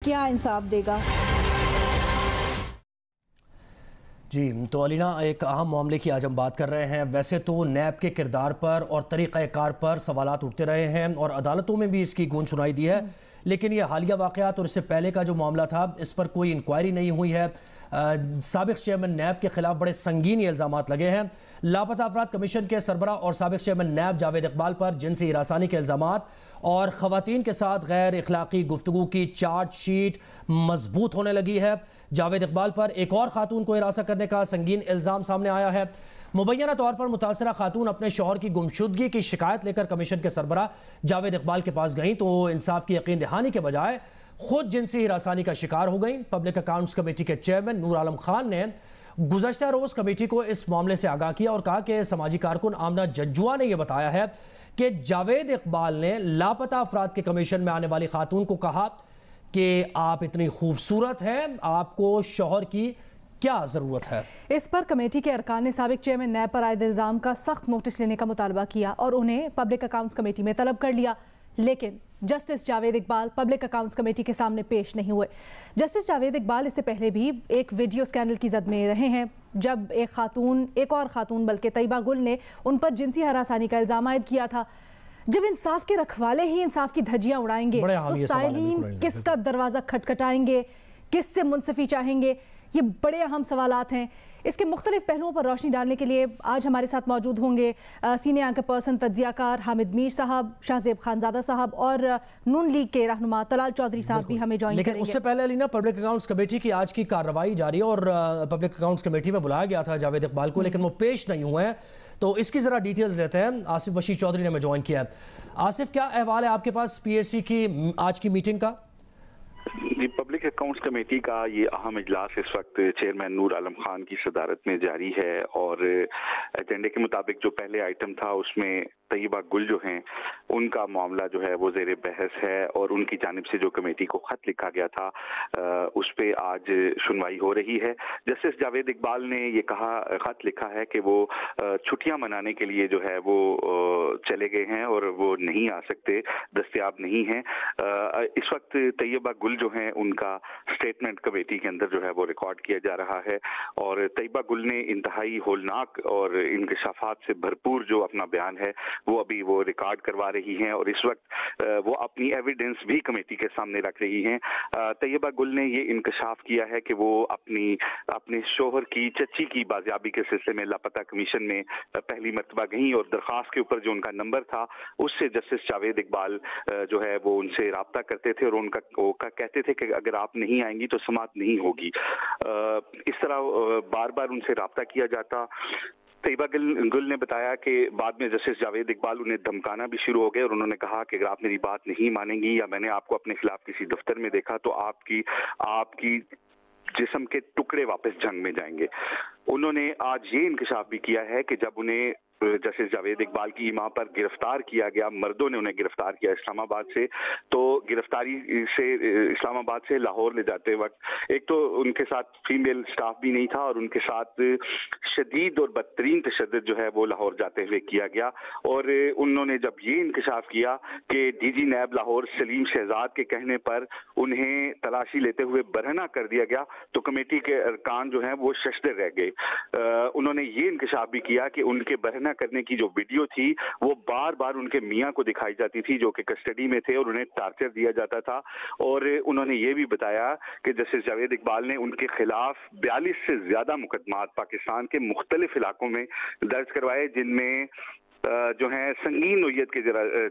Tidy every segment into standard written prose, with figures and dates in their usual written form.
کیا انصاف دے گا؟ جی تو علینا، ایک اہم معاملے کی آج ہم بات کر رہے ہیں۔ ویسے تو نیب کے کردار پر اور طریقہ کار پر سوالات اٹھتے رہے ہیں اور عدالتوں میں بھی اس کی گونج سنائی دی ہے، لیکن یہ حالیہ واقعات اور اس سے پہلے کا جو معاملہ تھا اس پر کوئی انکوائری نہیں ہوئی ہے۔ سابق چیئرمین نیب کے خلاف بڑے سنگین الزامات لگے ہیں۔ لاپتہ افراد کمیشن کے سربراہ اور سابق چیئرمین نیب جاوید اقبال پر جنسی ہراسانی کے الزامات اور خواتین کے ساتھ غیر اخلاقی گفتگو کی چارج شیٹ مضبوط ہونے لگی ہے۔ جاوید اقبال پر ایک اور خاتون کو ہراساں کرنے کا سنگین الزام سامنے آیا ہے۔ مبینہ طور پر متاثرہ خاتون اپنے شوہر کی گمشدگی کی شکایت لے کر کمیشن کے سربراہ جاوید اقبال کے پاس گئیں تو انصاف کی یقین دہانی کے بجائے خود جنسی ہراسانی کا شکار ہو گئیں۔ پبلک اکاؤنٹس کمیٹی کے چیئرمین نور عالم خان نے گزشتہ روز کمیٹی کو اس معاملے سے آگاہ کیا اور کہا کہ سماجی کارکن آمنہ جنجوعہ نے یہ بتایا ہے کہ جاوید اقبال نے لاپتہ افراد کے کمیشن میں آنے والی خاتون کو کہا کہ آپ اتنی خوبصورت ہیں، آپ کو شوہر کی کیا ضرورت ہے۔ اس پر کمیٹی کے ارکان نے سابق چیئرمین نیب پر عائد الزام کا سخت نوٹس لینے کا مطالبہ کیا اور انہیں پبلک اکاؤنٹس کمیٹی میں طلب کر لیا، لیکن justice Javed Iqbal public accounts committee کے سامنے پیش نہیں ہوئے۔ جسٹس جاوید اقبال اس سے پہلے بھی ایک ویڈیو اسکینڈل کی زد میں رہے ہیں جب ایک اور خاتون بلکہ طیبہ گل نے ان پر جنسی ہراسانی کا الزام عائد کیا تھا۔ جب انصاف کے رکھوالے ہی انصاف کی دھجیاں اڑائیں گے تو سائلین کس کا دروازہ کھٹکھٹائیں گے، کس سے منصفی چاہیں گے؟ یہ بڑے اہم سوالات ہیں۔ اس کے مختلف پہلوؤں پر روشنی ڈالنے کے لیے آج ہمارے ساتھ موجود ہوں گے سینئر اینکر پرسن تجزیہ کار حامد میر صاحب، شاہزیب خانزادہ صاحب اور نون لیگ کے رہنما طلال چودھری صاحب بھی ہمیں جوائن کریں گے۔ لیکن اس سے پہلے علینا، پبلک اکاؤنٹس کمیٹی کی آج کی کارروائی جاری ہے اور پبلک اکاؤنٹس کمیٹی میں بلایا گیا تھا جاوید اقبال کو، لیکن وہ پیش نہیں ہوئے ہیں، تو اس کی ذرا ڈیٹیلز لیتے ہیں۔ آصف بشیر چودھری نے ہمیں جوائن کیا ہے۔ آصف، کیا احوال ہے آپ کے پاس پی ایس سی کی آج کی میٹنگ کا؟ جی، پبلک اکاؤنٹس کمیٹی کا یہ اہم اجلاس اس وقت چیئرمین نور عالم خان کی صدارت میں جاری ہے اور ایجنڈے کے مطابق جو پہلے آئٹم تھا اس میں طیبہ گل جو ہیں ان کا معاملہ جو ہے وہ زیر بحث ہے اور ان کی جانب سے جو کمیٹی کو خط لکھا گیا تھا اس پہ آج سنوائی ہو رہی ہے۔ جسٹس جاوید اقبال نے یہ خط لکھا ہے کہ وہ چھٹیاں منانے کے لیے جو ہے وہ چلے گئے ہیں اور وہ نہیں آ سکتے، دستیاب نہیں ہیں۔ اس وقت طیبہ گل جو ہیں ان کا سٹیٹمنٹ کمیٹی کے اندر جو ہے وہ ریکارڈ کیا جا رہا ہے اور طیبہ گل نے انتہائی ہولناک اور انکشافات سے بھرپور جو اپنا بیان ہے وہ ابھی وہ ریکارڈ کروا رہی ہیں اور اس وقت وہ اپنی ایویڈنس بھی کمیٹی کے سامنے رکھ رہی ہیں۔ طیبہ گل نے یہ انکشاف کیا ہے کہ وہ اپنے شوہر کی چچی کی بازیابی کے سلسلے میں لاپتہ کمیشن میں پہلی مرتبہ گئیں اور درخواست کے اوپر جو ان کا نمبر تھا اس سے جسٹس جاوید اقبال جو ہے وہ ان سے رابطہ کرتے تھے اور ان کا کہتے تھے کہ اگر آپ نہیں آئیں گی تو سماعت نہیں ہوگی۔ اس طرح بار بار ان سے رابطہ کیا جاتا۔ طیبہ گل نے بتایا کہ بعد میں جسٹس جاوید اقبال انہیں دھمکانا بھی شروع ہو گئے اور انہوں نے کہا کہ اگر آپ میری بات نہیں مانیں گی یا میں نے آپ کو اپنے خلاف کسی دفتر میں دیکھا تو آپ کی جسم کے ٹکڑے واپس جنگ میں جائیں گے۔ انہوں نے آج یہ انکشاف بھی کیا ہے کہ جب انہیں جسٹس جاوید اقبال کی ماں پر گرفتار کیا گیا، مردوں نے انہیں گرفتار کیا اسلام آباد سے، تو گرفتاری سے اسلام آباد سے لاہور لے جاتے وقت ایک تو ان کے ساتھ فیمیل سٹاف بھی نہیں تھا اور ان کے ساتھ شدید اور بدترین تشدد جو ہے وہ لاہور جاتے ہوئے کیا گیا اور انہوں نے جب یہ انکشاف کیا کہ ڈی جی نیب لاہور سلیم شہزاد کے کہنے پر انہیں تلاشی لیتے ہوئے برہنہ کر دیا گیا تو کمیٹی کے ارکان جو ہیں وہ ششدر رہ گئے۔ انہوں نے یہ انکشاف بھی کیا کہ ان کے برہنہ کرنے کی جو ویڈیو تھی وہ بار بار ان کے میاں کو دکھائی جاتی تھی جو کہ کسٹڈی میں تھے اور انہیں ٹارچر دیا جاتا تھا اور انہوں نے یہ بھی بتایا کہ جسٹس جاوید اقبال نے ان کے خلاف 42 سے زیادہ مقدمات پاکستان کے مختلف علاقوں میں درج کروائے جن میں جو ہیں سنگین نوعیت کے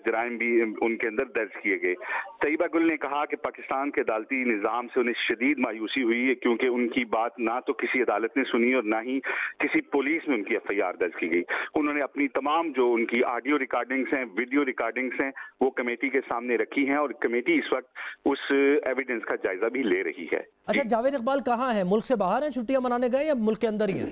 جرائم بھی ان کے اندر درج کیے گئے۔ طیبہ گل نے کہا کہ پاکستان کے عدالتی نظام سے انہیں شدید مایوسی ہوئی ہے کیونکہ ان کی بات نہ تو کسی عدالت نے سنی اور نہ ہی کسی پولیس میں ان کی ایف آئی آر درج کی گئی۔ انہوں نے اپنی تمام جو ان کی آڈیو ریکارڈنگز ہیں، ویڈیو ریکارڈنگز ہیں، وہ کمیٹی کے سامنے رکھی ہیں اور کمیٹی اس وقت اس ایویڈنس کا جائزہ بھی لے رہی ہے۔ اچھا، جاوید اقبال کہاں ہیں؟ ملک سے باہر ہیں، چھٹیاں منانے گئے یا ملک کے اندر ہی ہیں؟